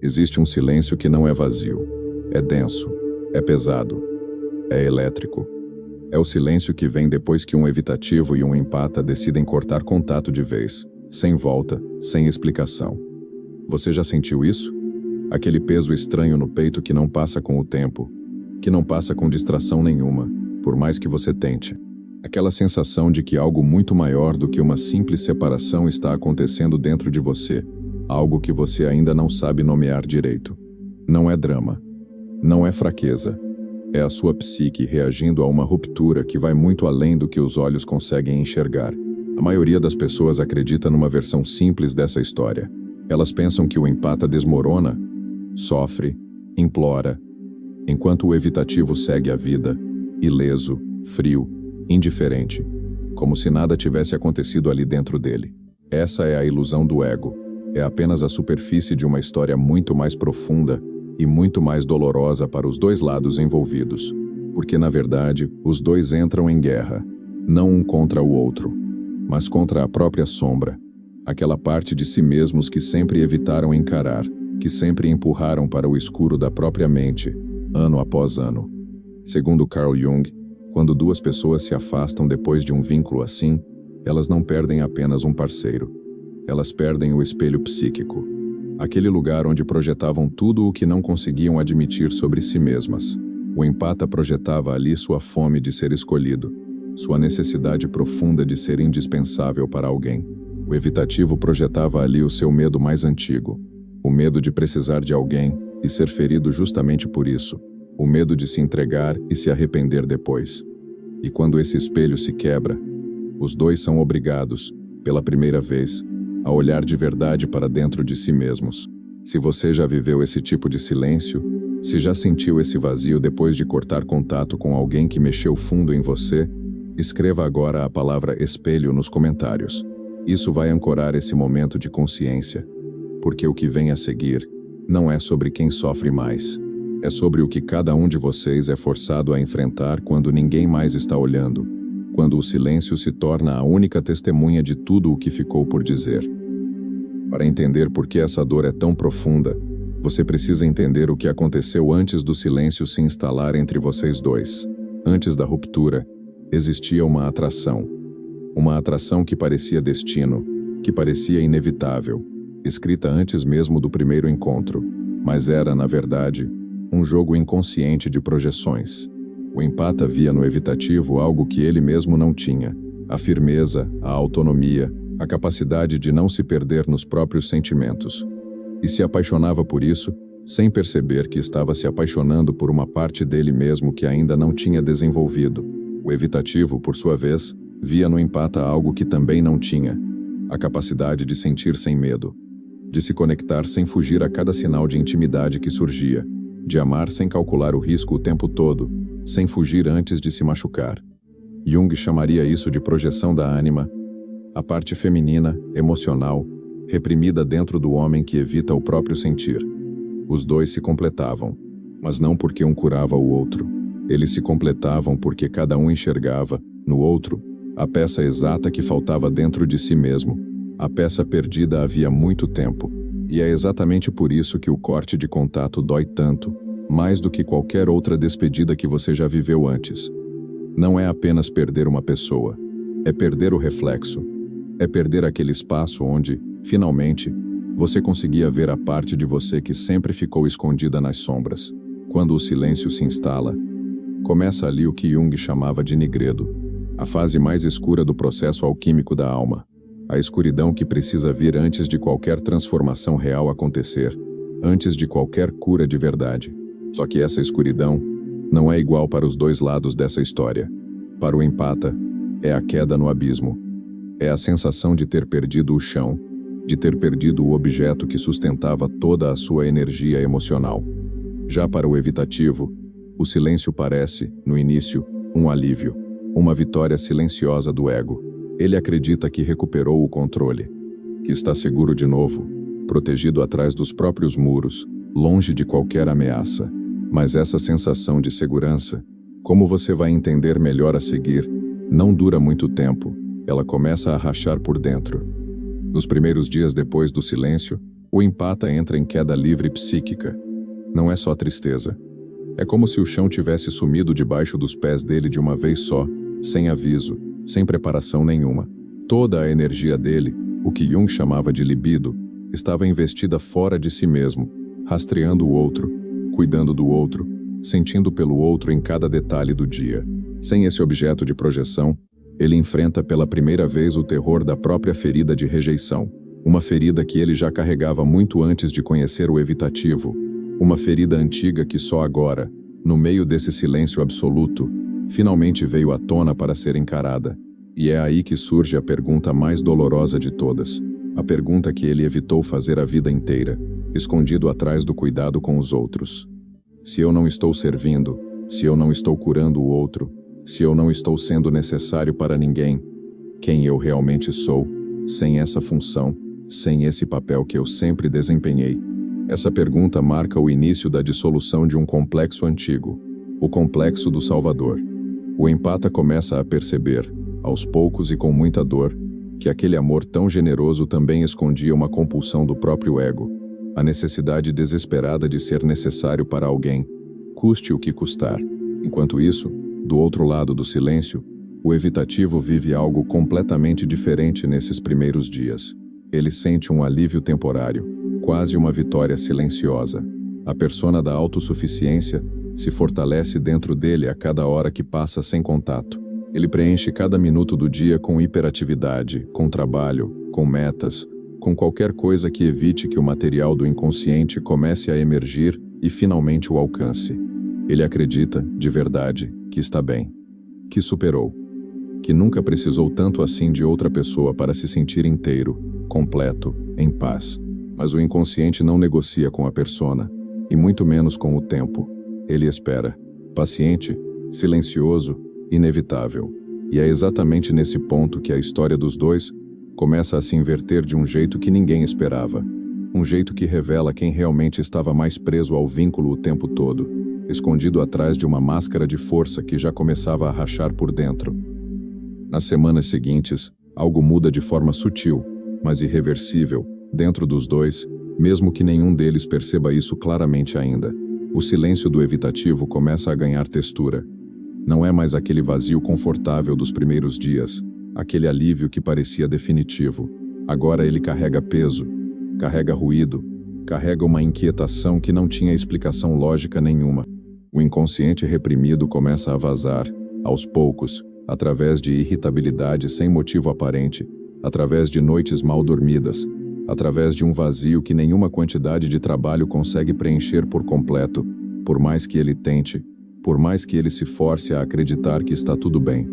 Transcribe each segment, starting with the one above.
Existe um silêncio que não é vazio. É denso, é pesado, é elétrico. É o silêncio que vem depois que um evitativo e um empata decidem cortar contato de vez, sem volta, sem explicação. Você já sentiu isso? Aquele peso estranho no peito que não passa com o tempo, que não passa com distração nenhuma, por mais que você tente. Aquela sensação de que algo muito maior do que uma simples separação está acontecendo dentro de você, algo que você ainda não sabe nomear direito. Não é drama, não é fraqueza, é a sua psique reagindo a uma ruptura que vai muito além do que os olhos conseguem enxergar. A maioria das pessoas acredita numa versão simples dessa história. Elas pensam que o empata desmorona, sofre, implora, enquanto o evitativo segue a vida, ileso, frio, indiferente, como se nada tivesse acontecido ali dentro dele. Essa é a ilusão do ego. É apenas a superfície de uma história muito mais profunda e muito mais dolorosa para os dois lados envolvidos. Porque, na verdade, os dois entram em guerra, não um contra o outro, mas contra a própria sombra, aquela parte de si mesmos que sempre evitaram encarar, que sempre empurraram para o escuro da própria mente, ano após ano. Segundo Carl Jung, quando duas pessoas se afastam depois de um vínculo assim, elas não perdem apenas um parceiro. Elas perdem o espelho psíquico, aquele lugar onde projetavam tudo o que não conseguiam admitir sobre si mesmas. O empata projetava ali sua fome de ser escolhido, sua necessidade profunda de ser indispensável para alguém. O evitativo projetava ali o seu medo mais antigo, o medo de precisar de alguém e ser ferido justamente por isso, o medo de se entregar e se arrepender depois. E quando esse espelho se quebra, os dois são obrigados, pela primeira vez, a olhar de verdade para dentro de si mesmos. Se você já viveu esse tipo de silêncio, se já sentiu esse vazio depois de cortar contato com alguém que mexeu fundo em você, escreva agora a palavra espelho nos comentários. Isso vai ancorar esse momento de consciência, porque o que vem a seguir não é sobre quem sofre mais. É sobre o que cada um de vocês é forçado a enfrentar quando ninguém mais está olhando, quando o silêncio se torna a única testemunha de tudo o que ficou por dizer. Para entender por que essa dor é tão profunda, você precisa entender o que aconteceu antes do silêncio se instalar entre vocês dois. Antes da ruptura, existia uma atração que parecia destino, que parecia inevitável, escrita antes mesmo do primeiro encontro, mas era, na verdade, um jogo inconsciente de projeções. O empata via no evitativo algo que ele mesmo não tinha: a firmeza, a autonomia, a capacidade de não se perder nos próprios sentimentos. E se apaixonava por isso, sem perceber que estava se apaixonando por uma parte dele mesmo que ainda não tinha desenvolvido. O evitativo, por sua vez, via no empata algo que também não tinha: a capacidade de sentir sem medo, de se conectar sem fugir a cada sinal de intimidade que surgia, de amar sem calcular o risco o tempo todo, sem fugir antes de se machucar. Jung chamaria isso de projeção da ânima, a parte feminina, emocional, reprimida dentro do homem que evita o próprio sentir. Os dois se completavam, mas não porque um curava o outro. Eles se completavam porque cada um enxergava, no outro, a peça exata que faltava dentro de si mesmo, a peça perdida havia muito tempo. E é exatamente por isso que o corte de contato dói tanto, mais do que qualquer outra despedida que você já viveu antes. Não é apenas perder uma pessoa, é perder o reflexo, é perder aquele espaço onde, finalmente, você conseguia ver a parte de você que sempre ficou escondida nas sombras. Quando o silêncio se instala, começa ali o que Jung chamava de nigredo, a fase mais escura do processo alquímico da alma. A escuridão que precisa vir antes de qualquer transformação real acontecer, antes de qualquer cura de verdade. Só que essa escuridão não é igual para os dois lados dessa história. Para o empata, é a queda no abismo. É a sensação de ter perdido o chão, de ter perdido o objeto que sustentava toda a sua energia emocional. Já para o evitativo, o silêncio parece, no início, um alívio, uma vitória silenciosa do ego. Ele acredita que recuperou o controle, que está seguro de novo, protegido atrás dos próprios muros, longe de qualquer ameaça. Mas essa sensação de segurança, como você vai entender melhor a seguir, não dura muito tempo, ela começa a rachar por dentro. Nos primeiros dias depois do silêncio, O empata entra em queda livre psíquica. Não é só tristeza. É como se o chão tivesse sumido debaixo dos pés dele de uma vez só, sem aviso, sem preparação nenhuma. Toda a energia dele, o que Jung chamava de libido, estava investida fora de si mesmo, rastreando o outro, cuidando do outro, sentindo pelo outro em cada detalhe do dia. Sem esse objeto de projeção, ele enfrenta pela primeira vez o terror da própria ferida de rejeição. Uma ferida que ele já carregava muito antes de conhecer o evitativo. Uma ferida antiga que só agora, no meio desse silêncio absoluto, finalmente veio à tona para ser encarada. E é aí que surge a pergunta mais dolorosa de todas. A pergunta que ele evitou fazer a vida inteira, escondido atrás do cuidado com os outros. Se eu não estou servindo, se eu não estou curando o outro, se eu não estou sendo necessário para ninguém, quem eu realmente sou, sem essa função, sem esse papel que eu sempre desempenhei? Essa pergunta marca o início da dissolução de um complexo antigo, o complexo do Salvador. O empata começa a perceber, aos poucos e com muita dor, que aquele amor tão generoso também escondia uma compulsão do próprio ego, a necessidade desesperada de ser necessário para alguém, custe o que custar. Enquanto isso, do outro lado do silêncio, o evitativo vive algo completamente diferente nesses primeiros dias. Ele sente um alívio temporário, quase uma vitória silenciosa. A persona da autossuficiência se fortalece dentro dele a cada hora que passa sem contato. Ele preenche cada minuto do dia com hiperatividade, com trabalho, com metas, com qualquer coisa que evite que o material do inconsciente comece a emergir e finalmente o alcance. Ele acredita, de verdade, que está bem, que superou, que nunca precisou tanto assim de outra pessoa para se sentir inteiro, completo, em paz. Mas o inconsciente não negocia com a persona, e muito menos com o tempo. Ele espera, paciente, silencioso, inevitável. E é exatamente nesse ponto que a história dos dois começa a se inverter de um jeito que ninguém esperava. Um jeito que revela quem realmente estava mais preso ao vínculo o tempo todo, escondido atrás de uma máscara de força que já começava a rachar por dentro. Nas semanas seguintes, algo muda de forma sutil, mas irreversível, dentro dos dois, mesmo que nenhum deles perceba isso claramente ainda. O silêncio do evitativo começa a ganhar textura. Não é mais aquele vazio confortável dos primeiros dias, aquele alívio que parecia definitivo. Agora ele carrega peso, carrega ruído, carrega uma inquietação que não tinha explicação lógica nenhuma. O inconsciente reprimido começa a vazar, aos poucos, através de irritabilidade sem motivo aparente, através de noites mal dormidas, através de um vazio que nenhuma quantidade de trabalho consegue preencher por completo, por mais que ele tente, por mais que ele se force a acreditar que está tudo bem.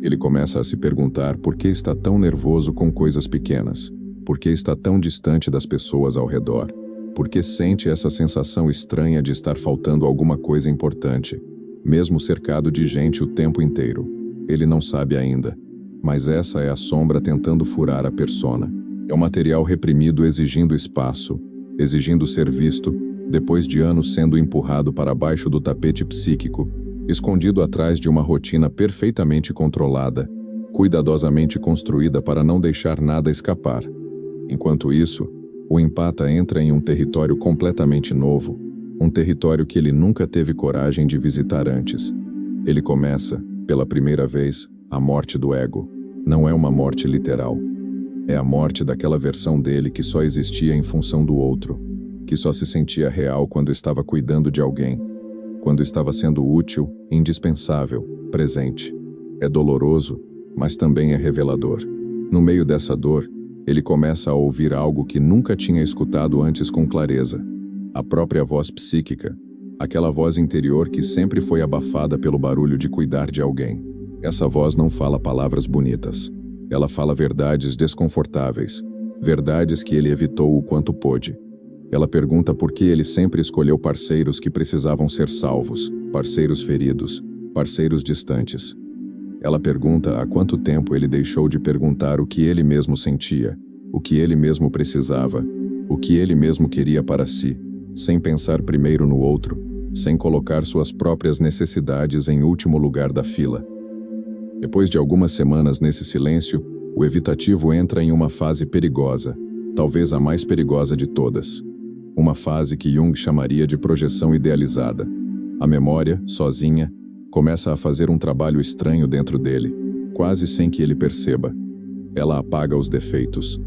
Ele começa a se perguntar por que está tão nervoso com coisas pequenas, por que está tão distante das pessoas ao redor, por que sente essa sensação estranha de estar faltando alguma coisa importante, mesmo cercado de gente o tempo inteiro. Ele não sabe ainda, mas essa é a sombra tentando furar a persona. É o material reprimido exigindo espaço, exigindo ser visto, depois de anos sendo empurrado para baixo do tapete psíquico, escondido atrás de uma rotina perfeitamente controlada, cuidadosamente construída para não deixar nada escapar. Enquanto isso, o empata entra em um território completamente novo, um território que ele nunca teve coragem de visitar antes. Ele começa, pela primeira vez, a morte do ego. Não é uma morte literal. É a morte daquela versão dele que só existia em função do outro, que só se sentia real quando estava cuidando de alguém, quando estava sendo útil, indispensável, presente. É doloroso, mas também é revelador. No meio dessa dor, ele começa a ouvir algo que nunca tinha escutado antes com clareza. A própria voz psíquica, aquela voz interior que sempre foi abafada pelo barulho de cuidar de alguém. Essa voz não fala palavras bonitas. Ela fala verdades desconfortáveis, verdades que ele evitou o quanto pôde. Ela pergunta por que ele sempre escolheu parceiros que precisavam ser salvos, parceiros feridos, parceiros distantes. Ela pergunta há quanto tempo ele deixou de perguntar o que ele mesmo sentia, o que ele mesmo precisava, o que ele mesmo queria para si, sem pensar primeiro no outro, sem colocar suas próprias necessidades em último lugar da fila. Depois de algumas semanas nesse silêncio, o evitativo entra em uma fase perigosa, talvez a mais perigosa de todas. Uma fase que Jung chamaria de projeção idealizada. A memória, sozinha, começa a fazer um trabalho estranho dentro dele, quase sem que ele perceba. Ela apaga os defeitos.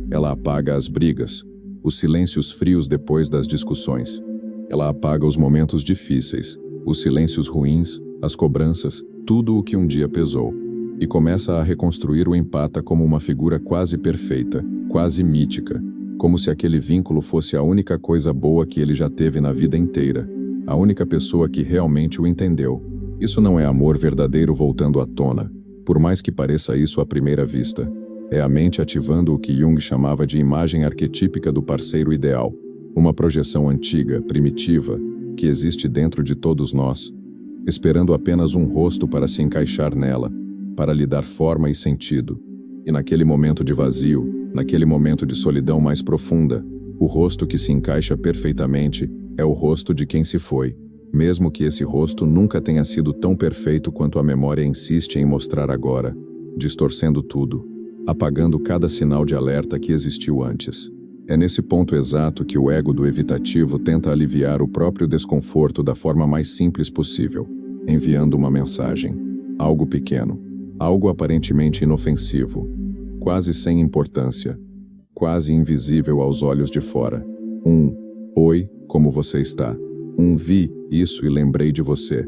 Ela apaga as brigas, os silêncios frios depois das discussões. Ela apaga os momentos difíceis, os silêncios ruins, as cobranças, tudo o que um dia pesou. E começa a reconstruir o empata como uma figura quase perfeita, quase mítica, como se aquele vínculo fosse a única coisa boa que ele já teve na vida inteira, a única pessoa que realmente o entendeu. Isso não é amor verdadeiro voltando à tona, por mais que pareça isso à primeira vista. É a mente ativando o que Jung chamava de imagem arquetípica do parceiro ideal, uma projeção antiga, primitiva, que existe dentro de todos nós, esperando apenas um rosto para se encaixar nela, para lhe dar forma e sentido. E naquele momento de vazio, naquele momento de solidão mais profunda, o rosto que se encaixa perfeitamente é o rosto de quem se foi, mesmo que esse rosto nunca tenha sido tão perfeito quanto a memória insiste em mostrar agora, distorcendo tudo, apagando cada sinal de alerta que existiu antes. É nesse ponto exato que o ego do evitativo tenta aliviar o próprio desconforto da forma mais simples possível, enviando uma mensagem, algo pequeno, algo aparentemente inofensivo, quase sem importância, quase invisível aos olhos de fora. Oi, como você está? Vi isso e lembrei de você.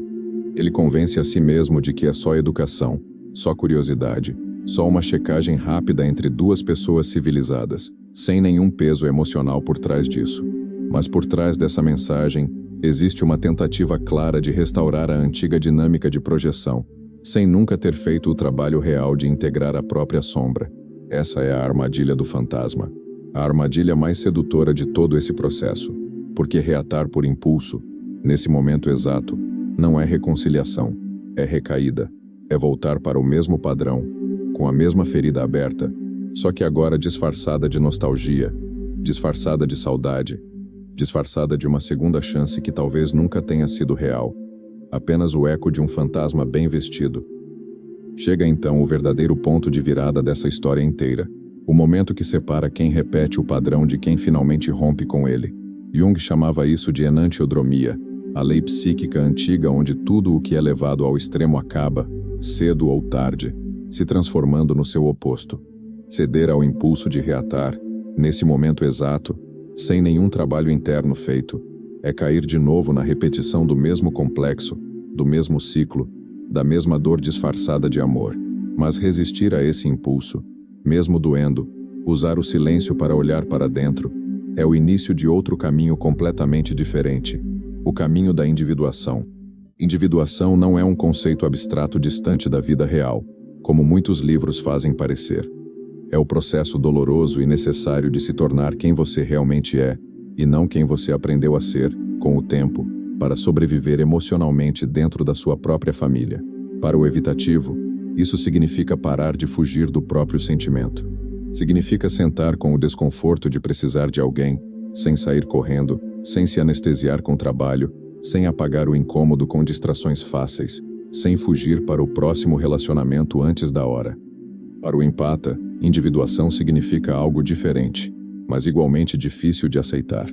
Ele convence a si mesmo de que é só educação, só curiosidade, só uma checagem rápida entre duas pessoas civilizadas, sem nenhum peso emocional por trás disso. Mas por trás dessa mensagem, existe uma tentativa clara de restaurar a antiga dinâmica de projeção, sem nunca ter feito o trabalho real de integrar a própria sombra. Essa é a armadilha do fantasma, a armadilha mais sedutora de todo esse processo, porque reatar por impulso, nesse momento exato, não é reconciliação, é recaída, é voltar para o mesmo padrão, com a mesma ferida aberta, só que agora disfarçada de nostalgia, disfarçada de saudade, disfarçada de uma segunda chance que talvez nunca tenha sido real, apenas o eco de um fantasma bem vestido. Chega então o verdadeiro ponto de virada dessa história inteira, o momento que separa quem repete o padrão de quem finalmente rompe com ele. Jung chamava isso de enantiodromia, a lei psíquica antiga onde tudo o que é levado ao extremo acaba, cedo ou tarde, se transformando no seu oposto. Ceder ao impulso de reatar, nesse momento exato, sem nenhum trabalho interno feito, é cair de novo na repetição do mesmo complexo, do mesmo ciclo, da mesma dor disfarçada de amor. Mas resistir a esse impulso, mesmo doendo, usar o silêncio para olhar para dentro, é o início de outro caminho completamente diferente, o caminho da individuação. Individuação não é um conceito abstrato distante da vida real, como muitos livros fazem parecer. É o processo doloroso e necessário de se tornar quem você realmente é, e não quem você aprendeu a ser, com o tempo, para sobreviver emocionalmente dentro da sua própria família. Para o evitativo, isso significa parar de fugir do próprio sentimento. Significa sentar com o desconforto de precisar de alguém, sem sair correndo, sem se anestesiar com trabalho, sem apagar o incômodo com distrações fáceis, sem fugir para o próximo relacionamento antes da hora. Para o empata, individuação significa algo diferente, mas igualmente difícil de aceitar.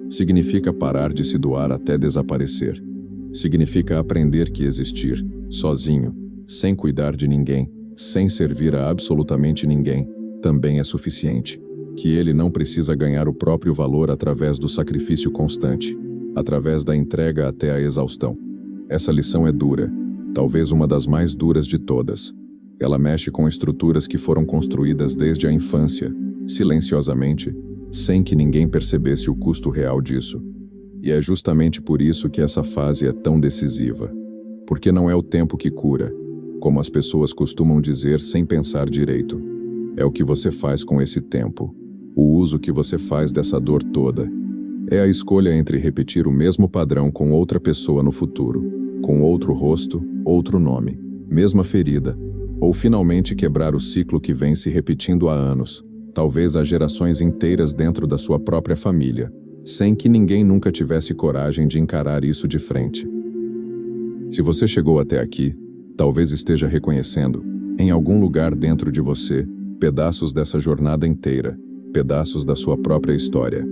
Significa parar de se doar até desaparecer. Significa aprender que existir, sozinho, sem cuidar de ninguém, sem servir a absolutamente ninguém, também é suficiente. Que ele não precisa ganhar o próprio valor através do sacrifício constante, através da entrega até a exaustão. Essa lição é dura, talvez uma das mais duras de todas. Ela mexe com estruturas que foram construídas desde a infância, silenciosamente, sem que ninguém percebesse o custo real disso. E é justamente por isso que essa fase é tão decisiva. Porque não é o tempo que cura, como as pessoas costumam dizer sem pensar direito. É o que você faz com esse tempo, o uso que você faz dessa dor toda. É a escolha entre repetir o mesmo padrão com outra pessoa no futuro, com outro rosto, outro nome, mesma ferida, ou finalmente quebrar o ciclo que vem se repetindo há anos, talvez há gerações inteiras dentro da sua própria família, sem que ninguém nunca tivesse coragem de encarar isso de frente. Se você chegou até aqui, talvez esteja reconhecendo, em algum lugar dentro de você, pedaços dessa jornada inteira, pedaços da sua própria história.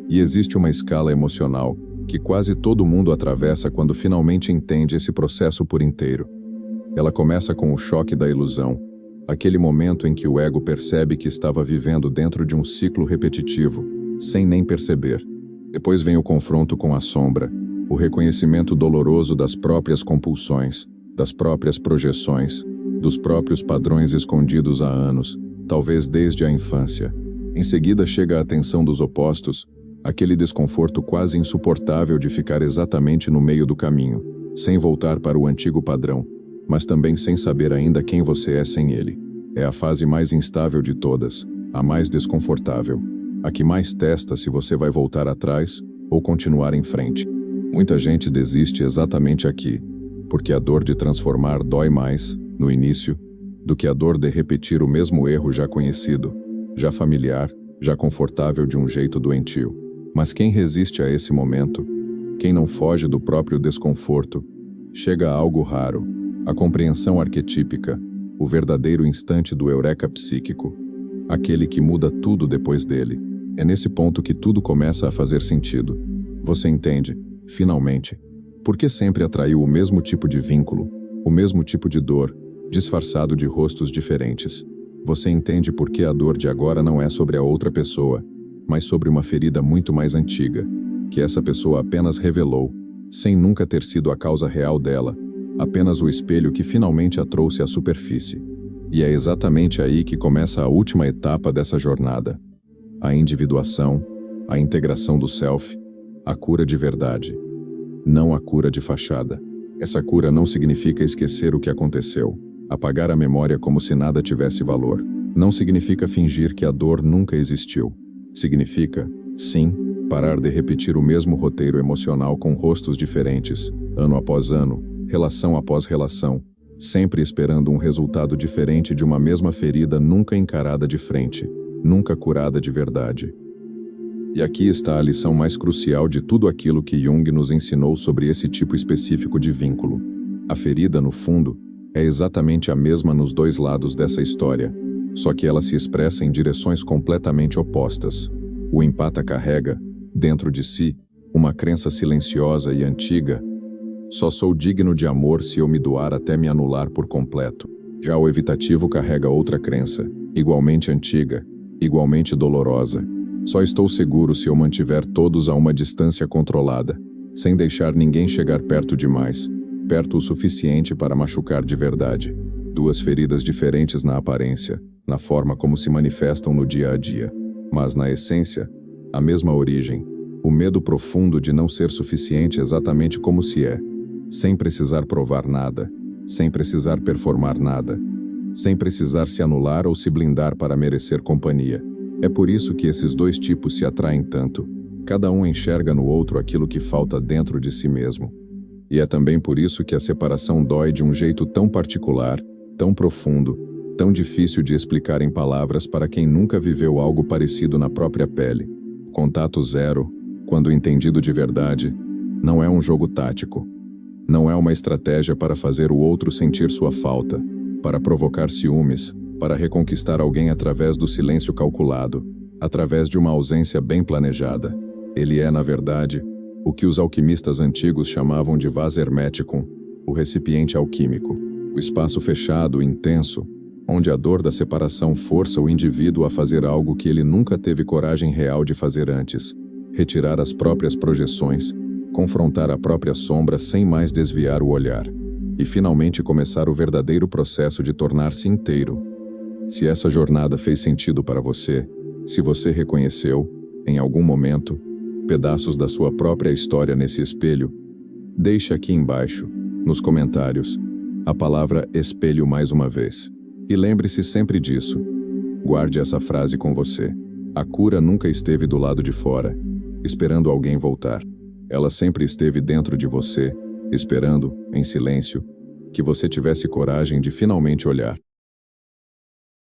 E existe uma escala emocional que quase todo mundo atravessa quando finalmente entende esse processo por inteiro. Ela começa com o choque da ilusão, aquele momento em que o ego percebe que estava vivendo dentro de um ciclo repetitivo, sem nem perceber. Depois vem o confronto com a sombra, o reconhecimento doloroso das próprias compulsões, das próprias projeções, dos próprios padrões escondidos há anos, talvez desde a infância. Em seguida chega a tensão dos opostos, aquele desconforto quase insuportável de ficar exatamente no meio do caminho, sem voltar para o antigo padrão, mas também sem saber ainda quem você é sem ele. É a fase mais instável de todas, a mais desconfortável, a que mais testa se você vai voltar atrás ou continuar em frente. Muita gente desiste exatamente aqui, porque a dor de transformar dói mais, no início, do que a dor de repetir o mesmo erro já conhecido, já familiar, já confortável de um jeito doentio. Mas quem resiste a esse momento, quem não foge do próprio desconforto, chega a algo raro, a compreensão arquetípica, o verdadeiro instante do eureka psíquico, aquele que muda tudo depois dele. É nesse ponto que tudo começa a fazer sentido. Você entende, finalmente, por que sempre atraiu o mesmo tipo de vínculo, o mesmo tipo de dor, disfarçado de rostos diferentes. Você entende por que a dor de agora não é sobre a outra pessoa, mas sobre uma ferida muito mais antiga, que essa pessoa apenas revelou, sem nunca ter sido a causa real dela, apenas o espelho que finalmente a trouxe à superfície. E é exatamente aí que começa a última etapa dessa jornada. A individuação, a integração do self, a cura de verdade. Não a cura de fachada. Essa cura não significa esquecer o que aconteceu, apagar a memória como se nada tivesse valor. Não significa fingir que a dor nunca existiu. Significa, sim, parar de repetir o mesmo roteiro emocional com rostos diferentes, ano após ano, relação após relação, sempre esperando um resultado diferente de uma mesma ferida nunca encarada de frente, nunca curada de verdade. E aqui está a lição mais crucial de tudo aquilo que Jung nos ensinou sobre esse tipo específico de vínculo. A ferida, no fundo, é exatamente a mesma nos dois lados dessa história, só que ela se expressa em direções completamente opostas. O empata carrega, dentro de si, uma crença silenciosa e antiga: só sou digno de amor se eu me doar até me anular por completo. Já o evitativo carrega outra crença, igualmente antiga, igualmente dolorosa: só estou seguro se eu mantiver todos a uma distância controlada, sem deixar ninguém chegar perto demais, perto o suficiente para machucar de verdade. Duas feridas diferentes na aparência, na forma como se manifestam no dia a dia, mas na essência, a mesma origem, o medo profundo de não ser suficiente exatamente como se é, sem precisar provar nada, sem precisar performar nada, sem precisar se anular ou se blindar para merecer companhia. É por isso que esses dois tipos se atraem tanto. Cada um enxerga no outro aquilo que falta dentro de si mesmo. E é também por isso que a separação dói de um jeito tão particular, tão profundo, tão difícil de explicar em palavras para quem nunca viveu algo parecido na própria pele. Contato zero, quando entendido de verdade, não é um jogo tático. Não é uma estratégia para fazer o outro sentir sua falta, para provocar ciúmes, para reconquistar alguém através do silêncio calculado, através de uma ausência bem planejada. Ele é, na verdade, o que os alquimistas antigos chamavam de vaso hermeticum, o recipiente alquímico. O espaço fechado, intenso, onde a dor da separação força o indivíduo a fazer algo que ele nunca teve coragem real de fazer antes, retirar as próprias projeções, confrontar a própria sombra sem mais desviar o olhar, e finalmente começar o verdadeiro processo de tornar-se inteiro. Se essa jornada fez sentido para você, se você reconheceu, em algum momento, pedaços da sua própria história nesse espelho, deixe aqui embaixo, nos comentários, a palavra espelho mais uma vez. E lembre-se sempre disso. Guarde essa frase com você. A cura nunca esteve do lado de fora, esperando alguém voltar. Ela sempre esteve dentro de você, esperando, em silêncio, que você tivesse coragem de finalmente olhar.